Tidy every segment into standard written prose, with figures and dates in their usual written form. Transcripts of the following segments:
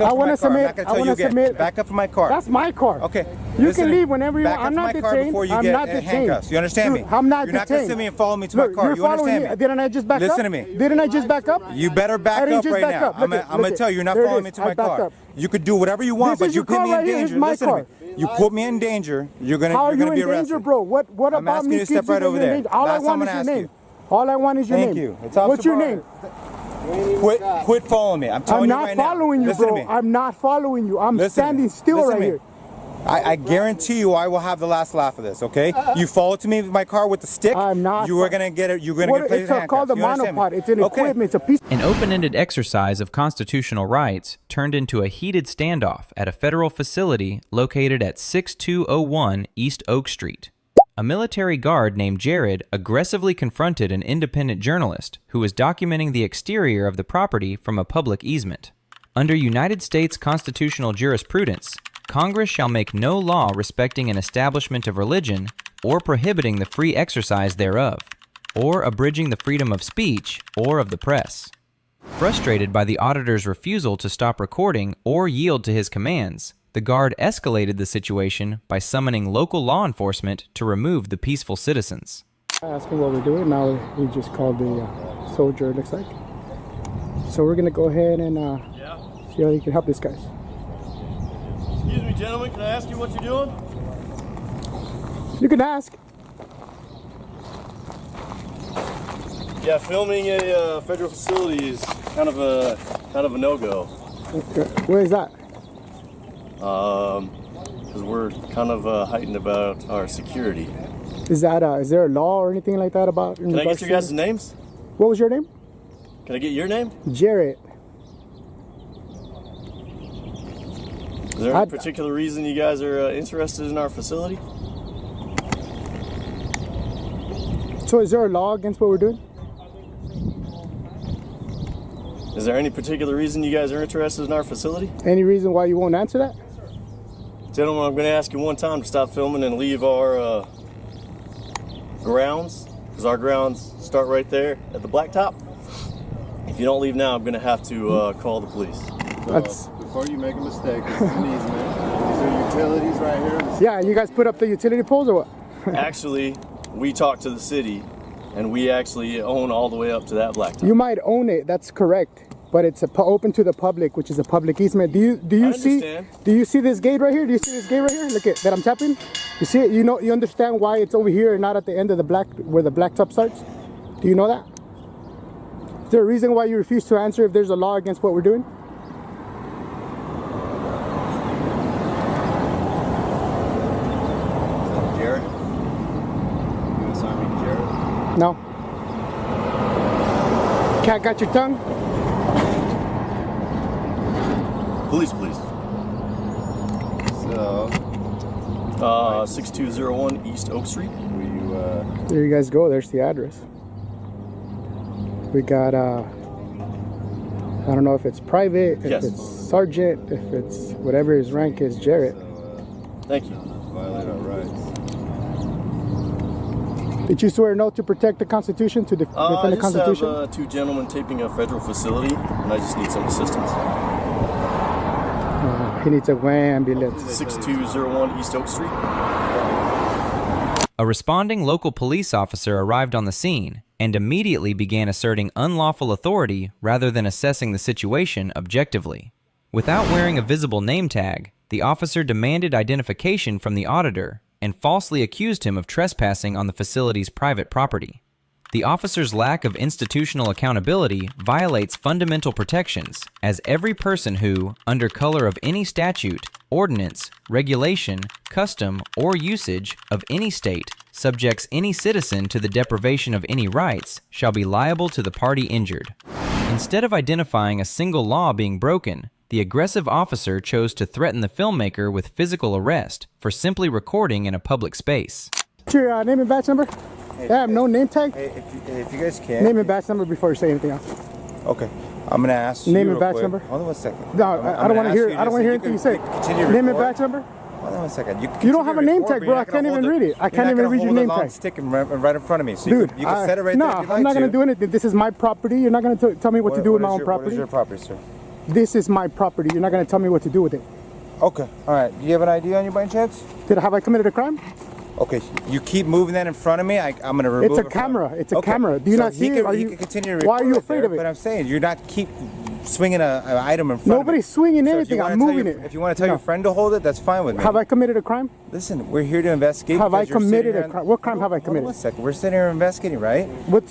I want to submit. I want to submit. Back up from my car. That's my car. Okay. You can leave whenever you want. I'm not detained. I'm not detained. Handcuffs. You understand me? I'm not detained. You're not going to sit me and follow me to my car. You understand me? Didn't I just back up? Listen to me. Didn't I just back up? You better back up right now. I'm going to tell you, you're not following me to my car. You could do whatever you want, but you put me in danger. Listen to me. You put me in danger. You're going to be arrested. How are you in danger, bro? What about me? I'm asking you to step right over there. All I want is your name. All I want is your name. Thank you. What's your name? Quit following me. I'm telling you right now. I'm not following you, bro. I'm not following you. I'm standing still right here. I guarantee you I will have the last laugh of this, okay? You followed to me with my car with the stick. I'm not. You were going to get it. You're going to get placed in handcuffs. It's called a monopod. It's an equipment. It's a piece. An open-ended exercise of constitutional rights turned into a heated standoff at a federal facility located at 6201 East Oak Street. A military guard named Jared aggressively confronted an independent journalist who was documenting the exterior of the property from a public easement. Under United States constitutional jurisprudence, Congress shall make no law respecting an establishment of religion or prohibiting the free exercise thereof, or abridging the freedom of speech or of the press. Frustrated by the auditor's refusal to stop recording or yield to his commands, the guard escalated the situation by summoning local law enforcement to remove the peaceful citizens. Asking what we're doing now, he just called the soldier, it looks like. So we're gonna go ahead and see how he can help this guy. Excuse me, gentlemen, can I ask you what you're doing? You can ask. Yeah, filming a federal facility is kind of a no-go. Where is that? Because we're kind of heightened about our security. Is that is there a law or anything like that about? Can I get your guys' names? What was your name? Can I get your name? Jared. Is there any particular reason you guys are interested in our facility? So is there a law against what we're doing? Is there any particular reason you guys are interested in our facility? Any reason why you won't answer that? Gentlemen, I'm going to ask you one time to stop filming and leave our grounds, because our grounds start right there at the blacktop. If you don't leave now, I'm going to have to call the police. Before you make a mistake, this is an easement. These are utilities right here. Yeah, you guys put up the utility poles or what? Actually, we talked to the city, and we actually own all the way up to that blacktop. You might own it, that's correct. But it's open to the public, which is a public easement. Do you see this gate right here? Do you see this gate right here? Look at that I'm tapping. You see it? You understand why it's over here and not at the end of the where the blacktop starts? Do you know that? Is there a reason why you refuse to answer if there's a law against what we're doing? Jared? You assign me Jared? No. Cat got your tongue? Police, please. So, 6201 East Oak Street. There you guys go. There's the address. We got, I don't know if it's private, if it's sergeant, if it's whatever his rank is, Jarrett. Thank you. Violate our rights. Did you swear an oath to protect the Constitution, to defend the Constitution? I just have 2 gentlemen taping a federal facility, and I just need some assistance. He needs a ambulance. 6201 East Oak Street. A responding local police officer arrived on the scene and immediately began asserting unlawful authority rather than assessing the situation objectively. Without wearing a visible name tag, the officer demanded identification from the auditor and falsely accused him of trespassing on the facility's private property. The officer's lack of institutional accountability violates fundamental protections, as every person who, under color of any statute, ordinance, regulation, custom, or usage of any state, subjects any citizen to the deprivation of any rights, shall be liable to the party injured. Instead of identifying a single law being broken, the aggressive officer chose to threaten the filmmaker with physical arrest for simply recording in a public space. What's your name and badge number? Hey, I have no name tag. Hey, if you guys can. Name and badge number before you say anything else. Okay. I'm gonna ask name you and badge quick. number. Hold on 1 second. No, I don't want to hear. I don't want to hear anything you say. Name and badge number. Hold on 1 second. You don't have a name tag, bro. I can't even read it. I can't even read your name tag. Stick right in front of me. So dude, you can set it right there. No, I'm not gonna do anything. This is my property. You're not gonna tell me what to do with my own property. What is your property, sir? This is my property. You're not going to tell me what to do with it. Okay. All right. Do you have an ID on you by any chance? Have I committed a crime? Okay. You keep moving that in front of me. I'm going to remove it. It's a camera. It's a camera. Do you not see it? You can continue to why are you record afraid of it? But I'm saying you're not keep swinging an item in front Nobody's of me. swinging anything. I'm moving it. If you want to tell your friend to hold it, that's fine with me. Have I committed a crime? Listen, we're here to investigate. Have I committed a crime? What crime have I committed? Hold on a second. We're sitting here investigating, right?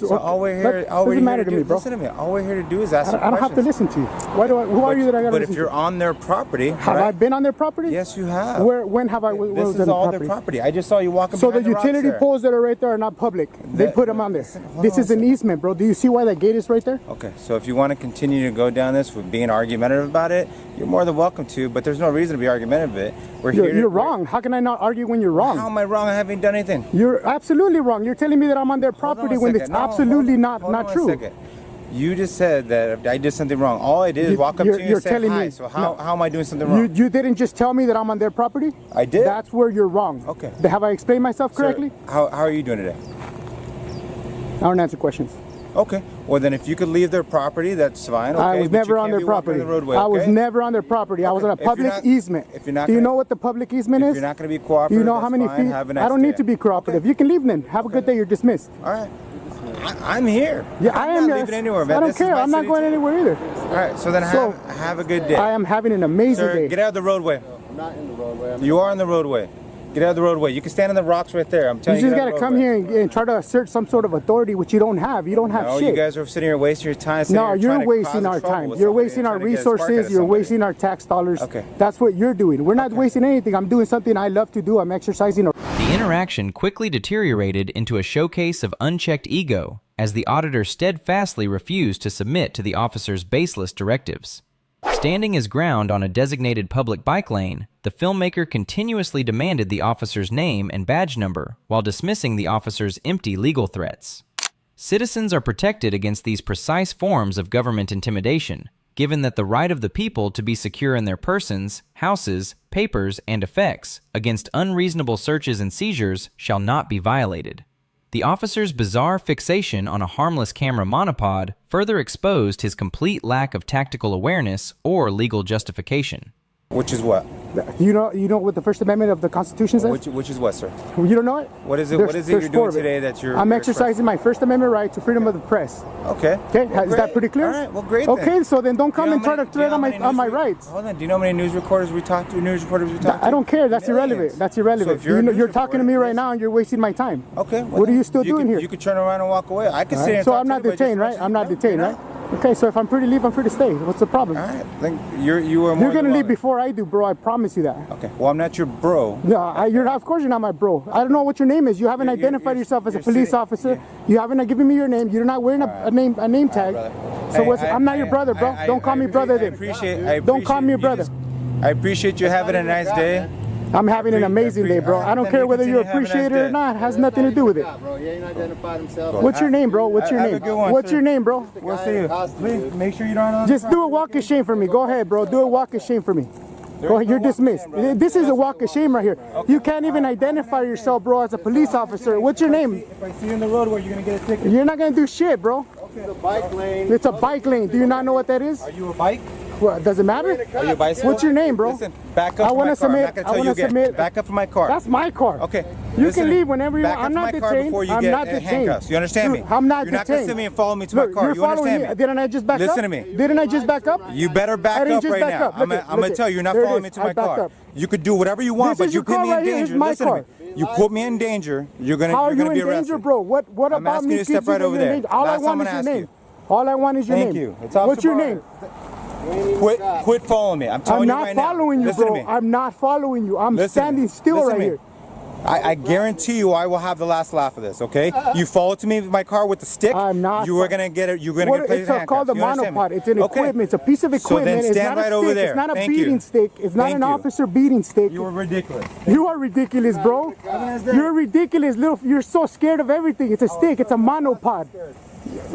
All we're here to do, listen to me. All we're here to do is ask questions. I don't have to listen to you. Who are you that I got to listen to? But if you're on their property, have I been on their property? Yes, you have. When have I? This is all their property. I just saw you walking. So the utility poles that are right there are not public. They put them on there. This is an easement, bro. Do you see why that gate is right there? Okay, so if you want to continue to go down this with being argumentative about it, you're more than welcome to. But there's no reason to be argumentative. You're wrong. How can I not argue when you're wrong? How am I wrong? I haven't done anything. You're absolutely wrong. You're telling me that I'm on their property when it's absolutely not true. You just said that I did something wrong. All I did is walk up to you and say hi. So how am I doing something wrong? You didn't just tell me that I'm on their property? I did. That's where you're wrong. Okay. Have I explained myself correctly? Sir, how are you doing today? I don't answer questions. Okay. Well, then if you could leave their property, that's fine. Okay? I was never on their property. I was never on their property. I was on a public easement. Do you know what the public easement is? If you're not going to be cooperative, do you know how many feet? I don't need to be cooperative. You can leave then. Have a good day. You're dismissed. All right. I'm here. Yeah, I am. I'm not leaving anywhere, man. I don't care. I'm not going anywhere either. All right. So then have a good day. I am having an amazing day. Get out of the roadway. I'm not in the roadway. You are in the roadway. Get out of the roadway. You can stand on the rocks right there. I'm telling you. You just got to come here and try to assert some sort of authority, which you don't have. You don't have shit. No, you guys are sitting here wasting your time. No, you're wasting our time. You're wasting our resources. You're wasting our tax dollars. Okay. That's what you're doing. We're not wasting anything. I'm doing something I love to do. I'm exercising. The interaction quickly deteriorated into a showcase of unchecked ego as the auditor steadfastly refused to submit to the officer's baseless directives. Standing his ground on a designated public bike lane, the filmmaker continuously demanded the officer's name and badge number while dismissing the officer's empty legal threats. Citizens are protected against these precise forms of government intimidation, given that the right of the people to be secure in their persons, houses, papers, and effects against unreasonable searches and seizures shall not be violated. The officer's bizarre fixation on a harmless camera monopod further exposed his complete lack of tactical awareness or legal justification. Which is what? You know what the First Amendment of the Constitution says? Which is what, sir? You don't know it? What is it? What is it you're doing today that you're? I'm exercising my First Amendment right to freedom of the press. Okay. Okay. Is that pretty clear? All right. Well, great. Okay. So then don't come and try to threat on my rights. Hold on. Do you know how many news reporters we talked to? I don't care. That's irrelevant. That's irrelevant. So if you're talking to me right now and you're wasting my time. Okay. What are you still doing here? You could turn around and walk away. I could sit here and so talk I'm not to you, detained, right? I'm not detained, right? Okay, so if I'm free to leave, I'm free to stay. What's the problem? All right. Then you're gonna leave before I do, bro. I promise you that. Okay. Well, I'm not your bro. No, you're not. Of course, you're not my bro. I don't know what your name is. You haven't identified yourself as a police officer. Yeah. You haven't given me your name. You're not wearing a name tag. So I'm not your brother, bro. Don't call me brother. Then. Don't call me brother. I appreciate you having a nice day. I'm having an amazing day, bro. I don't care whether you appreciate it or not. It has nothing to do with it. What's your name, bro? What's your name? What's your name, bro? We'll see you. Please make sure you don't. Just do a walk of shame for me. Go ahead, bro. Do a walk of shame for me. Go ahead. You're dismissed. This is a walk of shame right here. You can't even identify yourself, bro, as a police officer. What's your name? If I see you in the roadway, you're gonna get a ticket. You're not gonna do shit, bro. It's a bike lane. It's a bike lane. Do you not know what that is? Are you a bike? What, does it matter? Are you a bicycle? What's your name, bro? Listen, back up from my car. I want to submit. Back up from my car. That's my car. Okay. You can leave whenever you want. I'm not detained. I'm not detained. Handcuffs. You understand me? I'm not detained. You're not going to send me and follow me to my car. You understand me? Didn't I just back up? Listen to me. Didn't I just back up? You better back up right now. I'm going to tell you, you're not following me to my car. You could do whatever you want, but you put me in danger. Listen to me. You put me in danger, you're going to be arrested. How are you in danger, bro? What about me? I'm asking you to step right over there. All I want is your name. All I want is your name. Thank you. What's your name? Quit following me. I'm telling you right now. I'm not following you, bro. I'm not following you. I'm standing still right here. I guarantee you I will have the last laugh of this, okay? You followed to me with my car with the stick. I'm not. You were going to get it. You're going to get placed in handcuffs. It's called a monopod. It's an equipment. It's a piece of equipment. So then stand right over there. It's not a beating stick. It's not an officer beating stick. You are ridiculous. You are ridiculous, bro. You're ridiculous, little. You're so scared of everything. It's a stick. It's a monopod.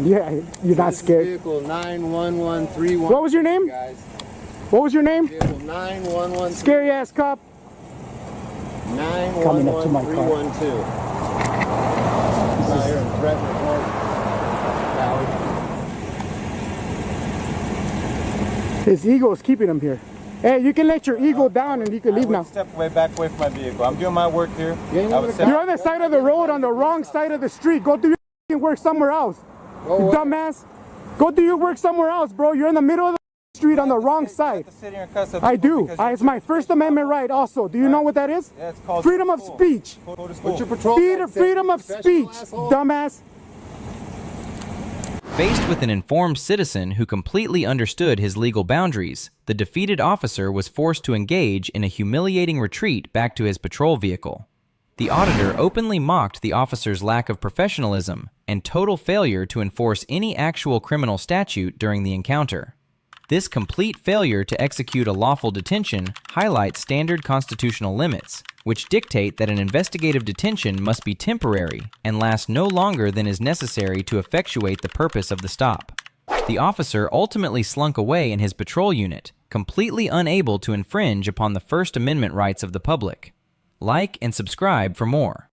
Yeah, you're not scared. Vehicle 91131. What was your name? What was your name? Vehicle 911. Scary ass cop. 911312. Fire and threat report. His ego is keeping him here. Hey, you can let your ego down and you can leave now. Step back away from my vehicle. I'm doing my work here. You're on the side of the road, on the wrong side of the street. Go do your work somewhere else. You dumbass. Go do your work somewhere else, bro. You're in the middle of the street on the wrong side. I do. It's my First Amendment right also. Do you know what that is? Yeah, it's called freedom of speech. What's your patrol? Freedom of speech, dumbass. Faced with an informed citizen who completely understood his legal boundaries, the defeated officer was forced to engage in a humiliating retreat back to his patrol vehicle. The auditor openly mocked the officer's lack of professionalism and total failure to enforce any actual criminal statute during the encounter. This complete failure to execute a lawful detention highlights standard constitutional limits, which dictate that an investigative detention must be temporary and last no longer than is necessary to effectuate the purpose of the stop. The officer ultimately slunk away in his patrol unit, completely unable to infringe upon the First Amendment rights of the public. Like and subscribe for more.